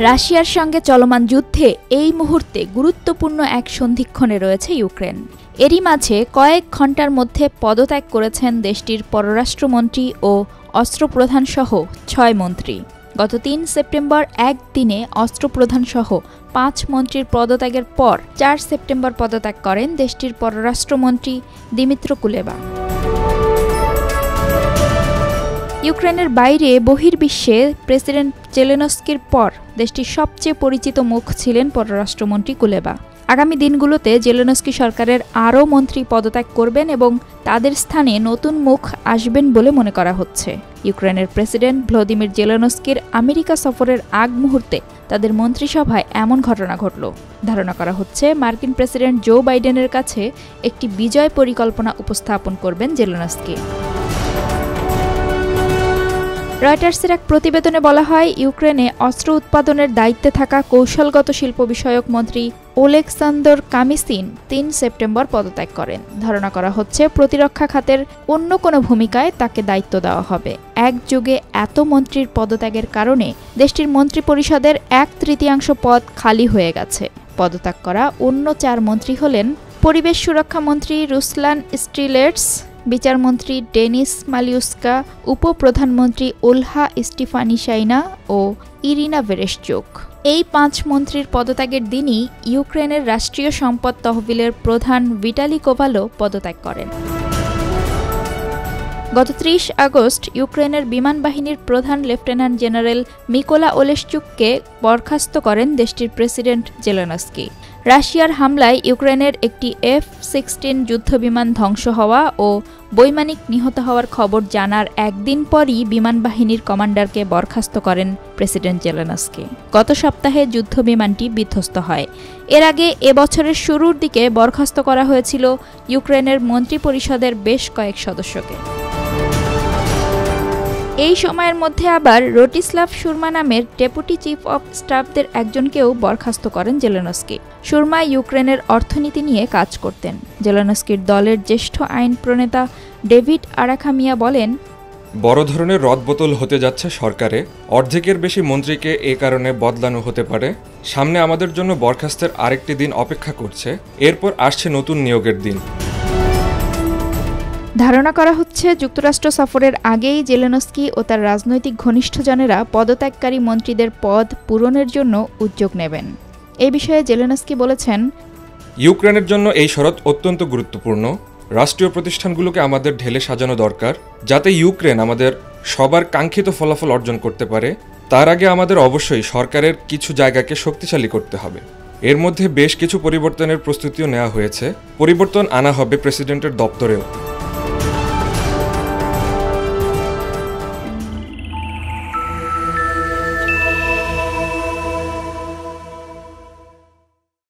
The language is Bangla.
রাশিয়ার সঙ্গে চলমান যুদ্ধে এই মুহূর্তে গুরুত্বপূর্ণ এক সন্ধিক্ষণে রয়েছে ইউক্রেন। এরই মাঝে কয়েক ঘণ্টার মধ্যে পদত্যাগ করেছেন দেশটির পররাষ্ট্রমন্ত্রী ও অস্ত্রপ্রধানসহ ৬ মন্ত্রী। গত ৩ সেপ্টেম্বর একদিনে অস্ত্রপ্রধানসহ ৫ মন্ত্রীর পদত্যাগের পর ৪ সেপ্টেম্বর পদত্যাগ করেন দেশটির পররাষ্ট্রমন্ত্রী দিমিত্রো কুলেবা। ইউক্রেনের বাইরে বহির্বিশ্বে প্রেসিডেন্ট জেলেনস্কির পর দেশটির সবচেয়ে পরিচিত মুখ ছিলেন পররাষ্ট্রমন্ত্রী কুলেবা। আগামী দিনগুলোতে জেলেনস্কি সরকারের আরও মন্ত্রী পদত্যাগ করবেন এবং তাদের স্থানে নতুন মুখ আসবেন বলে মনে করা হচ্ছে। ইউক্রেনের প্রেসিডেন্ট ভ্লাদিমির জেলেনস্কির আমেরিকা সফরের আগ মুহূর্তে তাদের মন্ত্রিসভায় এমন ঘটনা ঘটল। ধারণা করা হচ্ছে মার্কিন প্রেসিডেন্ট জো বাইডেনের কাছে একটি বিজয় পরিকল্পনা উপস্থাপন করবেন জেলেনস্কি। রয়টার্সের এক প্রতিবেদনে বলা হয়, ইউক্রেনে অস্ত্র উৎপাদনের দায়িত্বে থাকা কৌশলগত শিল্প বিষয়ক মন্ত্রী ওলেক্সান্দর কামিসিন ৩ সেপ্টেম্বর পদত্যাগ করেন। ধারণা করা হচ্ছে প্রতিরক্ষা খাতের অন্য কোনো ভূমিকায় তাকে দায়িত্ব দেওয়া হবে। একযোগে এত মন্ত্রীর পদত্যাগের কারণে দেশটির মন্ত্রিপরিষদের ১/৩ পদ খালি হয়ে গেছে। পদত্যাগ করা অন্য ৪ মন্ত্রী হলেন পরিবেশ সুরক্ষা মন্ত্রী রুসলান স্টিলেটস, বিচারমন্ত্রী ডেনিস মালিউস্কা, উপপ্রধানমন্ত্রী ওলহা স্টিফানিশাইনা ও ইরিনা ভেরেশচুক। এই ৫ মন্ত্রীর পদত্যাগের দিনই ইউক্রেনের রাষ্ট্রীয় সম্পদ তহবিলের প্রধান ভিটালি কোভালো পদত্যাগ করেন। গত ৩০ আগস্ট ইউক্রেনের বিমান বাহিনীর প্রধান লেফটেন্যান্ট জেনারেল মিকোলা ওলেশচুককে বরখাস্ত করেন দেশটির প্রেসিডেন্ট জেলেনস্কি। রাশিয়ার হামলায় ইউক্রেনের একটি F-16 যুদ্ধবিমান ধ্বংস হওয়া ও বৈমানিক নিহত হওয়ার খবর জানার একদিন পরই বিমান বাহিনীর কমান্ডারকে বরখাস্ত করেন প্রেসিডেন্ট জেলেনস্কি। গত সপ্তাহে যুদ্ধবিমানটি বিধ্বস্ত হয়। এর আগে এবছরের শুরুর দিকে বরখাস্ত করা হয়েছিল ইউক্রেনের মন্ত্রিপরিষদের বেশ কয়েক সদস্যকে। এই সময়ের মধ্যে আবার রোটিস্লাভ শুরমা নামের ডেপুটি চিফ অব স্টাফদের একজনকেও বরখাস্ত করেন জেলেনস্কি। শুরমা ইউক্রেনের অর্থনীতি নিয়ে কাজ করতেন। জেলেনস্কির দলের জ্যেষ্ঠ আইন প্রণেতা ডেভিড আরাখামিয়া বলেন, বড় ধরনের রদবদল হতে যাচ্ছে সরকারে। অর্ধেকের বেশি মন্ত্রীকে এ কারণে বদলানো হতে পারে। সামনে আমাদের জন্য বরখাস্তের আরেকটি দিন অপেক্ষা করছে, এরপর আসছে নতুন নিয়োগের দিন। ধারণা করা হচ্ছে যুক্তরাষ্ট্র সফরের আগেই জেলেনস্কি ও তার রাজনৈতিক ঘনিষ্ঠজনেরা পদত্যাগকারী মন্ত্রীদের পদ পূরণের জন্য উদ্যোগ নেবেন। এই বিষয়ে জেলেনস্কি বলেছেন, ইউক্রেনের জন্য এই শরৎ অত্যন্ত গুরুত্বপূর্ণ। রাষ্ট্রীয় প্রতিষ্ঠানগুলোকে আমাদের ঢেলে সাজানো দরকার, যাতে ইউক্রেন আমাদের সবার কাঙ্ক্ষিত ফলাফল অর্জন করতে পারে। তার আগে আমাদের অবশ্যই সরকারের কিছু জায়গাকে শক্তিশালী করতে হবে। এর মধ্যে বেশ কিছু পরিবর্তনের প্রস্তুতিও নেওয়া হয়েছে। পরিবর্তন আনা হবে প্রেসিডেন্টের দপ্তরেও।